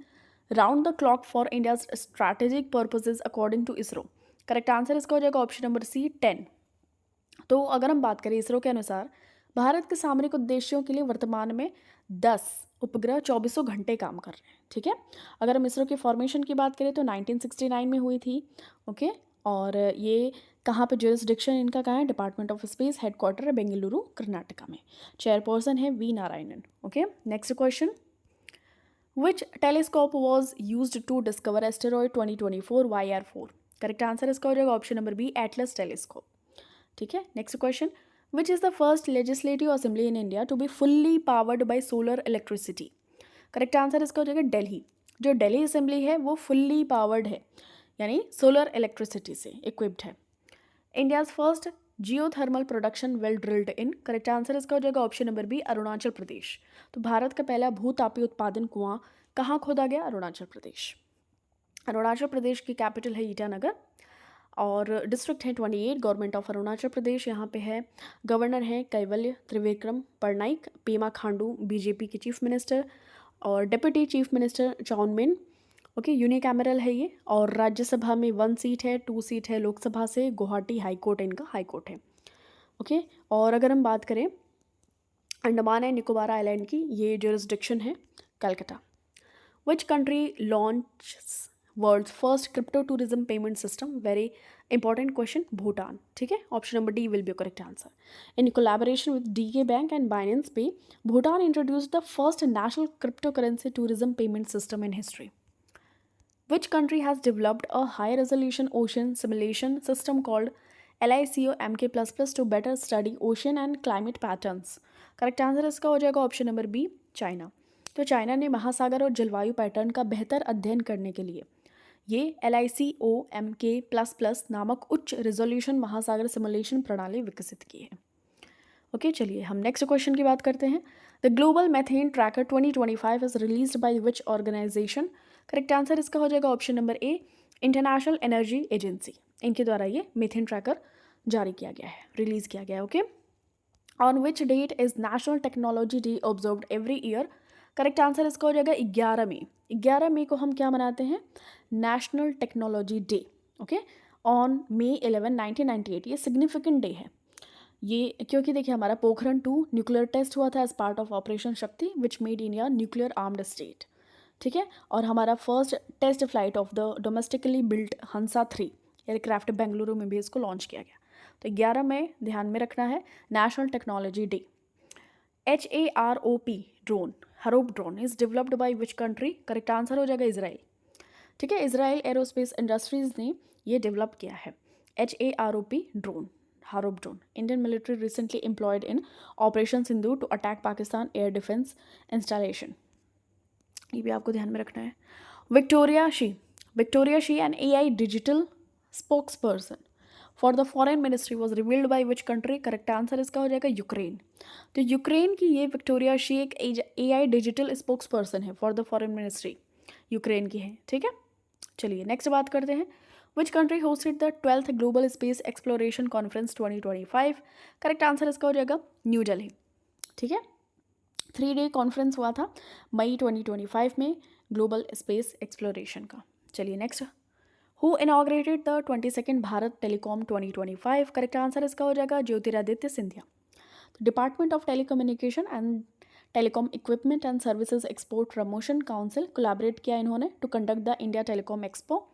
round the clock for India's strategic purposes according to ISRO? Correct answer इसका हो जाएगा ऑप्शन नंबर सी, 10। तो अगर हम बात करें इसरो के अनुसार, भारत के सामरिक उद्देश्यों के लिए वर्तमान में 10 उपग्रह 24 घंटे काम कर रहे हैं, ठीक है। अगर हम इसरो के फॉर्मेशन की बात करें तो 1969 में हुई थी। ओके, और ये कहाँ पे जुरिस्डिक्शन इनका कहाँ है? डिपार्टमेंट ऑफ स्पेस, हेडक्वार्टर है बेंगलुरु कर्नाटका में, चेयरपर्सन है V Narayanan. Okay, next question, which telescope was use to discover asteroid 2024 YR4? Correct answer इसका हो जाएगा option number B, Atlas telescope, ठीक है। Next question, which is the first legislative assembly in India to be fully powered by solar electricity? Correct answer इसका हो जाएगा दिल्ली। जो Delhi assembly है वो फुल्ली पावर्ड है, यानी सोलर इलेक्ट्रिसिटी से इक्विप्ड है। India's first geothermal production well drilled in? Correct answer इसका हो जाएगा option number B, Arunachal Pradesh. तो भारत का पहला भूतापी उत्पादन कुआं कहाँ खोदा गया? अरुणाचल प्रदेश। अरुणाचल प्रदेश की कैपिटल है ईटानगर और डिस्ट्रिक्ट है 28, गवर्नमेंट ऑफ अरुणाचल प्रदेश। यहाँ पे है, गवर्नर है कैवल्य त्रिविक्रम पटनायक, पेमा खांडू बीजेपी के चीफ मिनिस्टर, और deputy chief minister Chowna Mein. Okay, unicameral है ये, और राज्यसभा में 1 सीट है, 2 सीट है लोकसभा से, गुवाहाटी हाईकोर्ट इनका हाईकोर्ट है। ओके, और अगर हम बात करें अंडमान एंड निकोबार आइलैंड की, ये जुरिस्डिक्शन है Calcutta. Which country launch world's first crypto tourism payment system? Very important question, Bhutan, ठीक है। Option number D will be correct answer. In collaboration with DK bank and Binance pay, Bhutan introduced the first national cryptocurrency tourism payment system in history. Which country has developed a high-resolution ocean simulation system called LICO MK++ to better study ocean and climate patterns? Correct answer इसका हो जाएगा option number B, China. तो China ने महासागर और जलवायु pattern का बेहतर अध्ययन करने के लिए ये LICO MK++ नामक उच्च रेजोल्यूशन महासागर सिमुलेशन प्रणाली विकसित की है। ओके, चलिए हम नेक्स्ट क्वेश्चन की बात करते हैं। The global methane tracker 2025 is released by which organisation? Correct answer इसका हो जाएगा option number A, international energy agency. इनके द्वारा ये मीथेन ट्रैकर जारी किया गया है, रिलीज किया गया है। Okay, on which date is national technology day observed every year? Correct answer इसका हो जाएगा 11 मई। 11 मई को हम क्या मनाते हैं? National technology day. Okay, on May 11, 1998। ये सिग्निफिकेंट डे है ये, क्योंकि देखिए हमारा पोखरण 2 न्यूक्लियर टेस्ट हुआ था as part of operation Shakti which made India nuclear armed state. ठीक है, और हमारा first test flight of the domestically built Hansa 3 aircraft Bengaluru में भी इसको लॉन्च किया गया। तो 11 मई ध्यान में रखना है, national technology day. HAROP drone, Harop drone is developed by which country? Correct answer हो जाएगा इजराइल। ठीक है, इजराइल एरोस्पेस इंडस्ट्रीज ने ये डेवलप किया है HAROP drone, Harop drone. Indian military recently employed in operation Sindhu to attack Pakistan air defence installation. ये भी आपको ध्यान में रखना है। Victoria Shi an AI digital spokesperson for the foreign ministry was revealed by which country? Correct answer इसका हो जाएगा यूक्रेन। तो यूक्रेन की ये विक्टोरिया शी एक AI डिजिटल स्पोक्स पर्सन है for the foreign ministry, Ukraine की है। ठीक है, चलिए नेक्स्ट बात करते हैं। Which country hosted the 12th global space exploration conference 2025? Correct answer इसका हो जाएगा न्यू दिल्ली। ठीक है, 3 day कॉन्फ्रेंस हुआ था मई 2025 में ग्लोबल स्पेस एक्सप्लोरेशन का। चलिए next, who inaugurated the 22nd Bharat telecom 2025? Correct answer इसका हो जाएगा Jyotiraditya Scindia. Department of telecommunication and telecom equipment and services export promotion council collaborate किया इन्होंने to conduct the India telecom expo.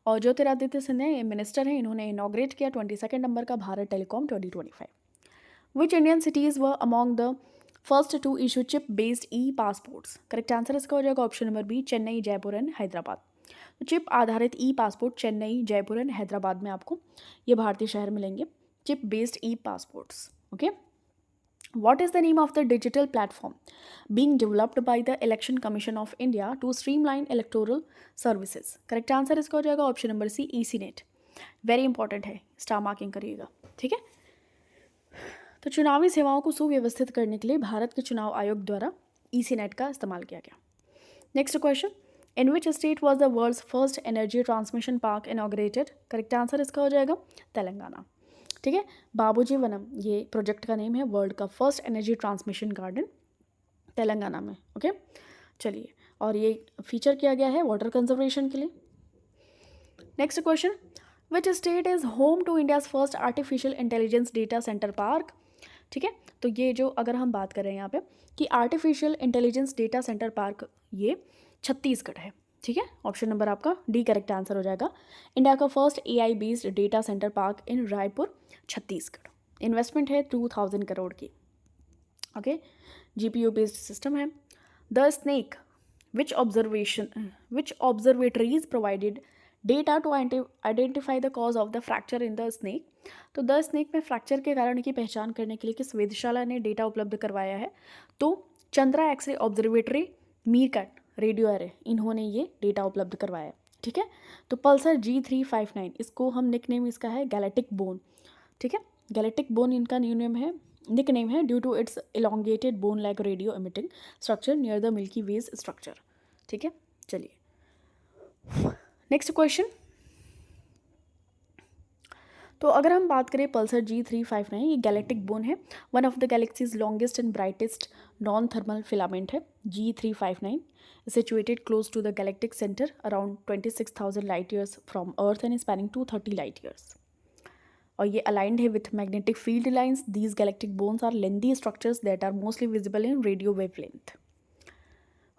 और ज्योतिरादित्य सिंधिया ये मिनिस्टर हैं, इन्होंने इनॉग्रेट किया 22nd नंबर का Bharat telecom 2025। Which Indian cities were among the first to issue chip based E-पासपोर्ट्स? Correct answer इसका हो जाएगा option number B, Chennai, Jaipur and Hyderabad. तो चिप आधारित E-पासपोर्ट चेन्नई, जयपुर एंड हैदराबाद में आपको ये भारतीय शहर मिलेंगे, चिप बेस्ड E-पासपोर्ट्स। Okay, what is the name of the digital platform being developed by the election commission of India to streamline electoral services? Correct answer इसका हो जाएगा option number C, ECNet। Very important है, star marking करिएगा। ठीक है, तो चुनावी सेवाओं को सुव्यवस्थित करने के लिए भारत के चुनाव आयोग द्वारा ECNet का इस्तेमाल किया गया। Next question, in which state was the world's first energy transmission park inaugurated? Correct answer इसका हो जाएगा तेलंगाना। ठीक है, बाबूजी वनम ये प्रोजेक्ट का नेम है, वर्ल्ड का first energy transmission garden Telangana में। ओके, चलिए, और ये फीचर किया गया है वाटर कंजर्वेशन के लिए। Next question, which state is home to India's first artificial intelligence data centre park? ठीक है, तो ये जो अगर हम बात करें यहाँ पे कि artificial intelligence data centre park, ये छत्तीसगढ़ है। ठीक है, ऑप्शन नंबर आपका डी करेक्ट आंसर हो जाएगा। इंडिया का first AI based data centre park in Raipur, Chhattisgarh. Investment है 2000 करोड़ की। ओके, GPU बेस्ड सिस्टम है। The snake which observatories provided data to identify the cause of the fracture in the snake? तो the snake में fracture के कारण की पहचान करने के लिए किस वेधशाला ने डेटा उपलब्ध करवाया है? तो Chandra X ray observatory, MeerKAT radio array, इन्होंने ये डेटा उपलब्ध करवाया है। ठीक है, तो पल्सर G359, इसको हम निक नेम इसका है गैलेक्टिक बोन। ठीक है, गैलेक्टिक बोन इनका न्यू नेम है, निक नेम है due to its elongated bone like radio emitting structure near the Milky Way structure. ठीक है, चलिए नेक्स्ट क्वेश्चन। तो अगर हम बात करें पल्सर G359, ये गैलेक्टिक बोन है, one of the galaxies longest and brightest non thermal filament है। G359 situated close to the galactic center around 26,000 light years from Earth and spanning 230 light years. और ये aligned है with magnetic field lines. These galactic bones are lengthy structures that are mostly visible in radio wavelength.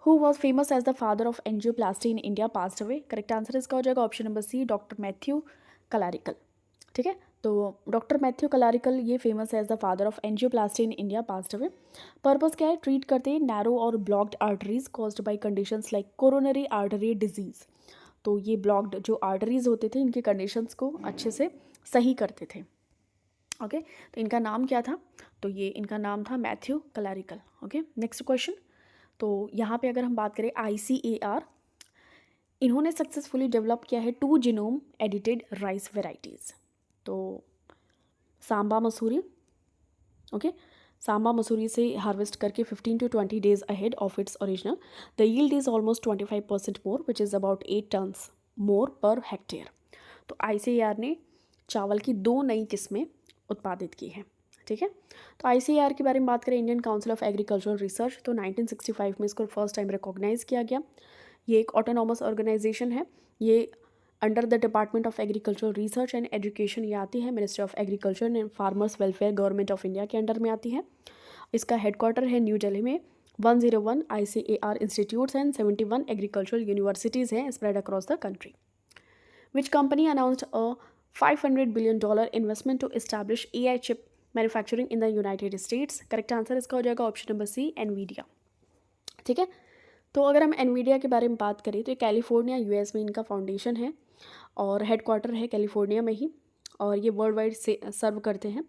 Who was famous as the father of angioplasty in India passed away? Correct answer इसका हो जाएगा option number C, doctor Mathew Kalarickal. ठीक है, तो doctor Mathew Kalarickal ये famous है as the father of angioplasty in India, passed away. Purpose क्या है? ट्रीट करते हैं नैरो और blocked arteries caused by conditions like coronary artery disease. तो ये ब्लॉक्ड जो आर्टरीज होते थे, इनके कंडीशंस को अच्छे से सही करते थे। ओके, तो इनका नाम क्या था? तो ये इनका नाम था Mathew Kalarickal. Okay, next question. तो यहाँ पे अगर हम बात करें ICAR, इन्होंने सक्सेसफुली डेवलप किया है 2 जीनोम एडिटेड राइस वेराइटीज़। तो सांबा मसूरी, ओके, सांबा मसूरी से हार्वेस्ट करके 15 to 20 days ahead of its original. The yield is almost 25% more, which is about 8 tons more per hectare. तो ICAR ने चावल की 2 नई किस्में उत्पादित की हैं, ठीक है। तो ICAR के बारे में बात करें, Indian council of agricultural research, तो 1965 में इसको फर्स्ट टाइम रिकॉग्नाइज किया गया। ये एक ऑटोनॉमस ऑर्गेनाइजेशन है, ये under the department of agricultural research and education ये आती है, ministry of agriculture and farmers welfare government of India के अंडर में आती है। इसका हेडक्वार्टर है न्यू दिल्ली में। 101 ICAR institutes and 71 agricultural universities हैं spread across the country. Which company announced a $500 billion investment to establish AI chip manufacturing in the United States. Correct answer इसका हो जाएगा ऑप्शन नंबर सी, एनवीडिया, ठीक है। तो अगर हम एनवीडिया के बारे में बात करें तो ये कैलिफोर्निया US में इनका फाउंडेशन है और हेडक्वार्टर है कैलिफोर्निया में ही, और ये वर्ल्ड वाइड से सर्व करते हैं।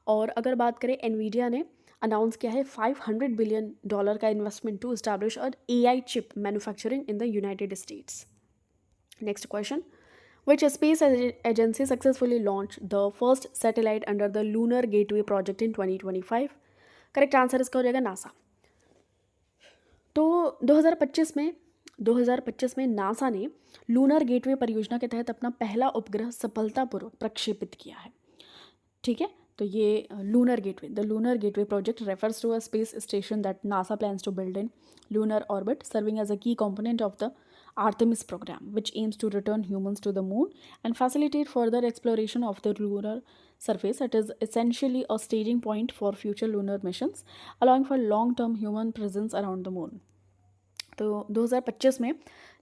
और अगर बात करें, एनवीडिया ने अनाउंस किया है $500 बिलियन का investment to establish a AI chip manufacturing in the United States. Next question, which space agency successfully launched the first satellite under the Lunar Gateway project in 2025? Correct answer इसका हो जाएगा NASA. तो 2025 में NASA ने lunar gateway परियोजना के तहत अपना पहला उपग्रह सफलतापूर्वक प्रक्षेपित किया है, ठीक है। तो ये lunar gateway project refers to a space station that NASA plans to build in lunar orbit, serving as a key component of the Artemis program, which aims to return humans to the moon and facilitate further exploration of the lunar surface. It is essentially a staging point for future lunar missions, allowing for long-term human presence around the moon. तो 2025 में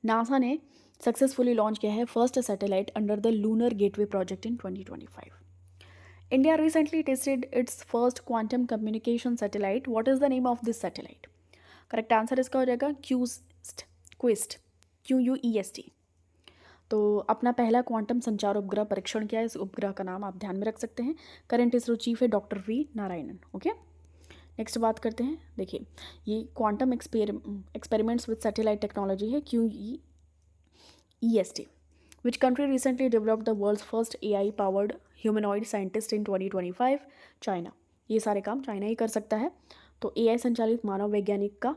NASA ने successfully launch किया है first satellite under the lunar gateway project in 2025. India recently tested its first quantum communication satellite. What is the name of this satellite? Correct answer इसका हो जाएगा क्विस्ट, QUEST। तो अपना पहला क्वांटम संचार उपग्रह परीक्षण किया है। इस उपग्रह का नाम आप ध्यान में रख सकते हैं। करंट इसरो चीफ है doctor V Narayanan. Okay, next बात करते हैं। देखिए, ये quantum experiments with satellite technology है, QUEST। Which country recently developed the world's first AI powered humanoid scientist in 2025? China. ये सारे काम चाइना ही कर सकता है। तो AI संचालित मानव वैज्ञानिक का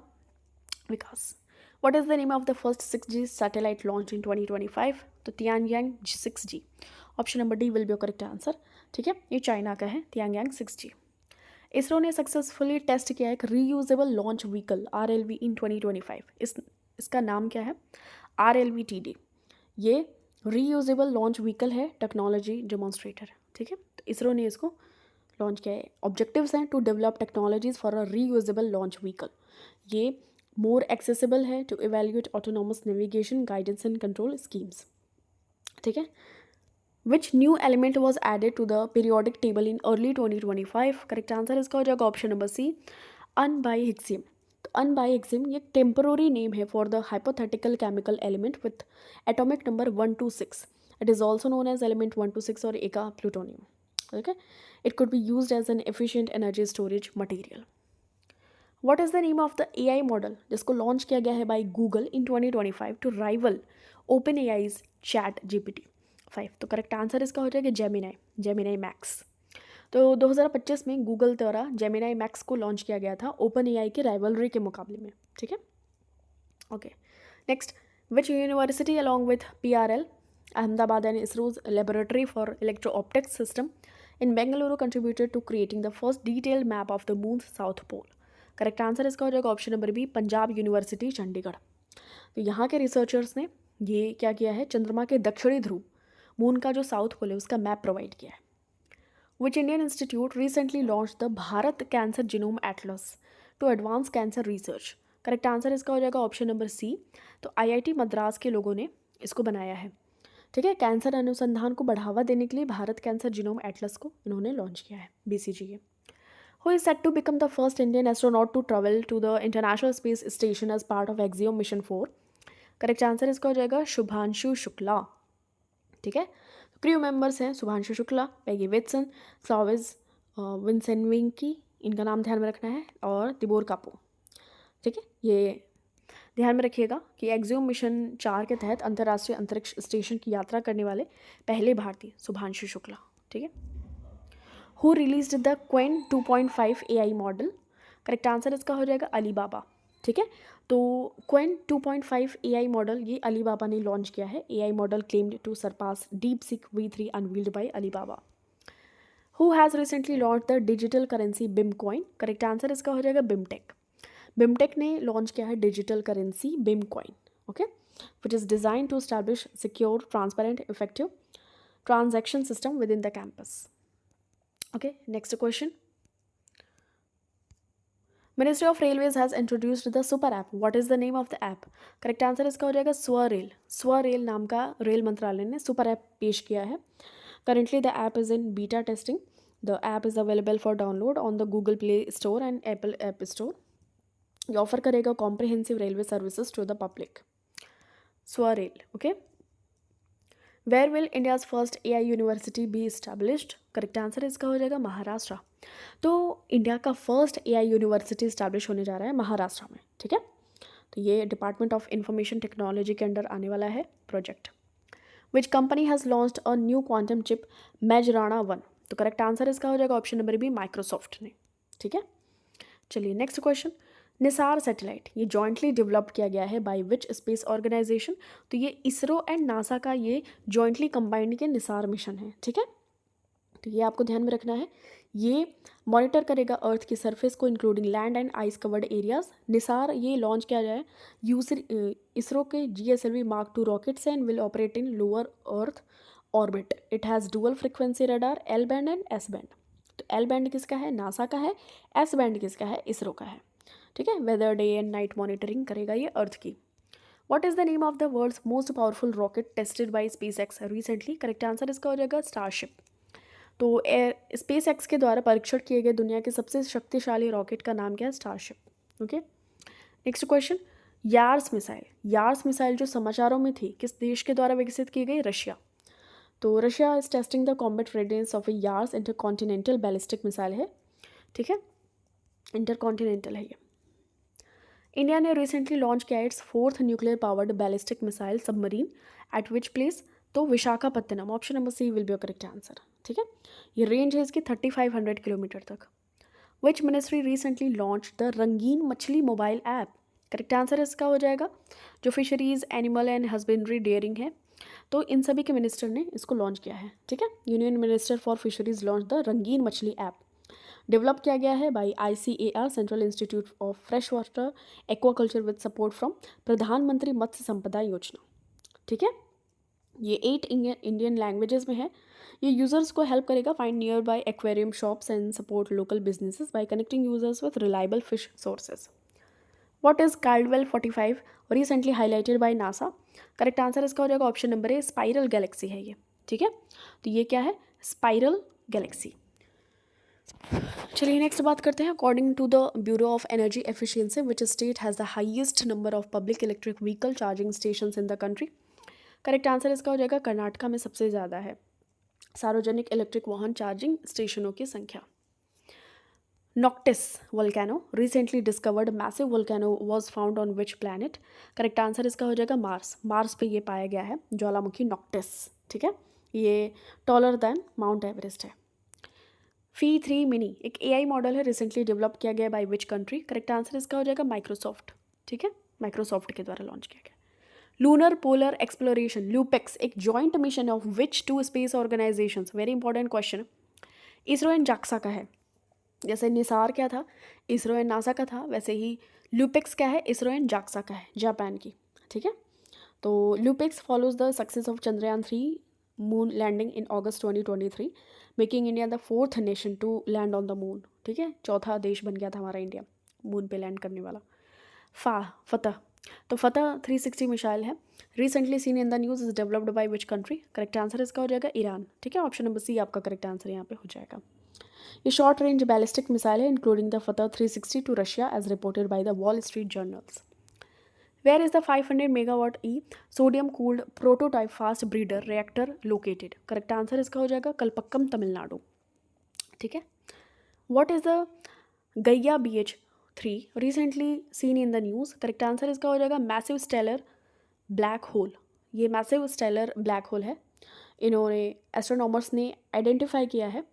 विकास। What is the name of the first 6G satellite launched in 2025? तो Tianyan 6G। Option number D will be correct answer, ठीक है। ये चाइना का है, Tianyan 6G। इसरो ने सक्सेसफुली टेस्ट किया एक रीयूजेबल लॉन्च व्हीकल RLV इन 2025। इसका नाम क्या है? RLV-TD। ये रीयूजेबल लॉन्च व्हीकल है, टेक्नोलॉजी डेमोन्स्ट्रेटर, ठीक है। तो इसरो ने इसको लॉन्च किया है। ऑब्जेक्टिव्स हैं to develop technologies for a reusable launch vehicle. ये मोर एक्सेसिबल है to evaluate autonomous navigation guidance and control schemes, ठीक है। Which new element was added to the periodic table in early 2025? Correct answer इसका हो जाएगा option number सी, अनबाइहेक्सियम। तो unbihexium ये temporary name है for the hypothetical chemical element with atomic number 126। It is also known as element 126 और एका plutonium, ठीक है। It could be used as an efficient energy storage material. What is the name of the AI model जिसको launch किया गया है by Google in 2025 to rival OpenAI's ChatGPT-5? तो correct answer इसका हो जाएगा Gemini Max। तो 2025 में गूगल द्वारा Gemini Max को लॉन्च किया गया था OpenAI के राइवलरी के मुकाबले में, ठीक है। Okay, next, which university along with PRL, Ahmedabad and ISRO's Laboratory for Electro-Optics System in Bengaluru contributed to creating the first detailed map of the moon's south pole? Correct answer इसका हो जाएगा option number B, Punjab University Chandigarh. तो यहाँ के researchers ने ये क्या किया है, चंद्रमा के दक्षिणी ध्रुव मून का जो साउथ पोल है उसका मैप प्रोवाइड किया है। Which Indian institute recently launch the Bharat cancer genome atlas to advance cancer research? Correct answer इसका हो जाएगा ऑप्शन नंबर सी। तो IIT मद्रास के लोगों ने इसको बनाया है, ठीक है। कैंसर अनुसंधान को बढ़ावा देने के लिए भारत कैंसर जीनोम एटलस को इन्होंने लॉन्च किया है, BCG। Who is set to become the first Indian astronaut to travel to the International Space Station as part of Axiom Mission 4? Correct answer इसका हो जाएगा शुभांशु शुक्ला, ठीक है। क्रू मेंबर्स हैं शुभांशु शुक्ला, पैगी विल्सन, क्लॉविस विंसेंटविंकी, इनका नाम ध्यान में रखना है, और तिबोर कापू, ठीक है। ये ध्यान में रखिएगा कि एक्सियोम मिशन 4 के तहत अंतर्राष्ट्रीय अंतरिक्ष स्टेशन की यात्रा करने वाले पहले भारतीय शुभांशु शुक्ला, ठीक है। Who released the Qwen 2.5 AI model? Correct answer इसका हो जाएगा अलीबाबा, ठीक है। तो क्वेन 2.5 AI मॉडल ये अलीबाबा ने लॉन्च किया है। AI model claimed to surpass DeepSeek V3 unveiled by Alibaba. Who has recently launch the digital currency BIMCOIN? Correct answer इसका हो जाएगा बिमटेक। बिमटेक ने लॉन्च किया है digital currency BIMCOIN, okay, which is design to establish secure transparent effective transaction system within the campus. Okay, next question. Ministry of Railways has introduced the super app. What is the name of the app? Correct answer इसका हो जाएगा स्वरेल। स्वरेल नाम का rail मंत्रालय ने super app पेश किया है। Currently the app is in beta testing. The app is available for download on the Google Play Store and Apple App Store. ये ऑफर करेगा comprehensive railway services to the public. SwaRail, okay. Where will India's first AI university be established? Correct answer इसका हो जाएगा महाराष्ट्र। तो India का first AI university establish होने जा रहा है महाराष्ट्र में, ठीक है। तो ये डिपार्टमेंट ऑफ इंफॉर्मेशन टेक्नोलॉजी के अंडर आने वाला है project. Which company has launched a new quantum chip Majorana 1? तो करेक्ट आंसर इसका हो जाएगा ऑप्शन नंबर बी माइक्रोसॉफ्ट ने, ठीक है। चलिए नेक्स्ट क्वेश्चन। निसार सैटेलाइट ये जॉइंटली डेवलप किया गया है बाय विच स्पेस ऑर्गेनाइजेशन? तो ये इसरो एंड नासा का ये जॉइंटली कंबाइंड के निसार मिशन है, ठीक है। तो ये आपको ध्यान में रखना है। ये मॉनिटर करेगा अर्थ की सरफेस को including land and ice covered areas. Nisar ये लॉन्च किया जाए इसरो के GSLV Mark 2 rockets and will operate in lower earth orbit. It has dual frequency radar L band and S band. तो L बैंड किसका है? नासा का है। S बैंड किसका है? इसरो का है, ठीक है। Weather day and night monitoring करेगा ये अर्थ की। What is the name of the world's most powerful rocket tested by SpaceX recently? Correct answer इसका हो जाएगा स्टारशिप। तो SpaceX के द्वारा परीक्षण किए गए दुनिया के सबसे शक्तिशाली रॉकेट का नाम क्या है? Starship, okay. Next question. Yars missile जो समाचारों में थी किस देश के द्वारा विकसित की गई? रशिया। तो Russia is testing the combat readiness of a Yars intercontinental ballistic missile है, ठीक है। इंटरकॉन्टिनेंटल है ये। इंडिया ने रिसेंटली लॉन्च किया its 4th nuclear powered ballistic missile submarine at which place? तो Visakhapatnam. Option number C will be your correct answer, ठीक है। ये रेंज है इसकी 3500 किलोमीटर तक। Which ministry recently launch the Rangeen Machhli mobile app? Correct answer इसका हो जाएगा जो fisheries animal and husbandry dairying है, तो इन सभी के मिनिस्टर ने इसको लॉन्च किया है, ठीक है। Union minister for fisheries launch the Rangeen Machhli app. Develop किया गया है by ICAR central institute of fresh water aquaculture with support from Pradhan Mantri Matsya संपदा योजना, ठीक है। ये 8 इंडियन लैंग्वेजेस में है। ये यूज़र्स को हेल्प करेगा find nearby aquarium shops and support local businesses by connecting users with reliable fish sources. What is Caldwell 45 recently highlighted by NASA? Correct answer इसका हो जाएगा option number A spiral galaxy है ये, ठीक है। तो ये क्या है? Spiral Galaxy. चलिए नेक्स्ट बात करते हैं। According to the Bureau of Energy Efficiency which state has the highest number of public electric vehicle charging stations in the country? Correct answer इसका हो जाएगा कर्नाटका में सबसे ज़्यादा है सार्वजनिक इलेक्ट्रिक वाहन चार्जिंग स्टेशनों की संख्या। Noctis volcano recently discovered massive volcano was found on which planet? Correct answer इसका हो जाएगा मार्स। मार्स पे ये पाया गया है ज्वालामुखी नॉक्टिस, ठीक है। ये टॉलर दैन माउंट एवरेस्ट है। फी 3 मिनी एक AI मॉडल है रिसेंटली डेवलप किया गया bye which country? Correct answer इसका हो जाएगा माइक्रोसॉफ्ट, ठीक है। माइक्रोसॉफ्ट के द्वारा लॉन्च किया गया। लूनर पोलर एक्सप्लोरेशन लूपेक्स एक joint mission of which 2 space organisations? Very important question. ISRO and JAXA का है। जैसे निसार क्या था? इसरो एंड नासा का था, वैसे ही लूपेक्स क्या है? इसरो एंड जाक्सा का है, जापान की, ठीक है। तो LUPEX follows the success of Chandrayaan 3 moon landing in August 2023 making India the 4th nation to land on the moon, ठीक है। चौथा देश बन गया था हमारा इंडिया मून पे लैंड करने वाला। फतह तो फतह 360 मिसाइल है recently seen in the news is developed by which country? Correct answer इसका हो जाएगा ईरान, ठीक है। ऑप्शन नंबर सी आपका करेक्ट आंसर यहाँ पे हो जाएगा। ये शॉर्ट रेंज बैलिस्टिक मिसाइल है including the Fath 360 to Russia as reported by the Wall Street Journals. Where is the 500 megawatt E sodium cooled prototype fast breeder reactor located? Correct answer इसका हो जाएगा कलपक्कम तमिलनाडु, ठीक है। What is the Gaia BH3 recently seen in the news? Correct answer इसका हो जाएगा massive stellar black whole. ये massive stellar black whole है, इन्होंने एस्ट्रोनॉमर्स ने आइडेंटिफाई किया है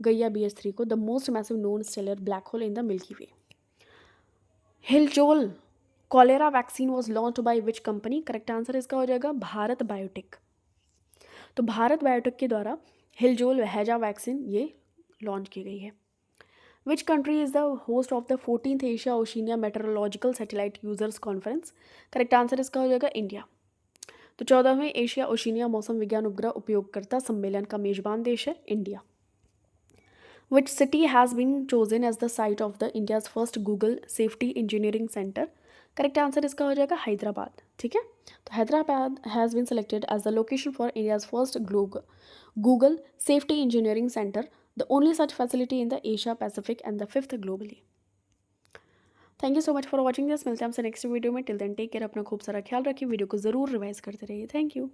गैया BH3 को, the most massive known stellar black hole in the Milky Way. Hillchol cholera vaccine was launch by which company? Correct answer इसका हो जाएगा भारत बायोटेक। तो भारत बायोटेक के द्वारा हिलजोल हैजा वैक्सीन ये लॉन्च की गई है। Which country is the host of the 14th Asia Oceania meteorological satellite users conference? Correct answer इसका हो जाएगा इंडिया। तो 14वें एशिया ओशिनिया मौसम विज्ञान उपग्रह उपयोगकर्ता सम्मेलन का मेजबान देश है India. Which city has been chosen as the site of the India's first Google safety engineering centre? Correct answer इसका हो जाएगा हैदराबाद। ठीक है, तो Hyderabad has been selected as the location for India's first Google safety engineering centre, the only such facility in the Asia Pacific and the 5th globally. Thank you so much for watching this. मिलते हैं हमसे next video में। Till then take care, अपना खूब सारा ख्याल रखिए। Video को ज़रूर रिवाइज करते रहिए। Thank you.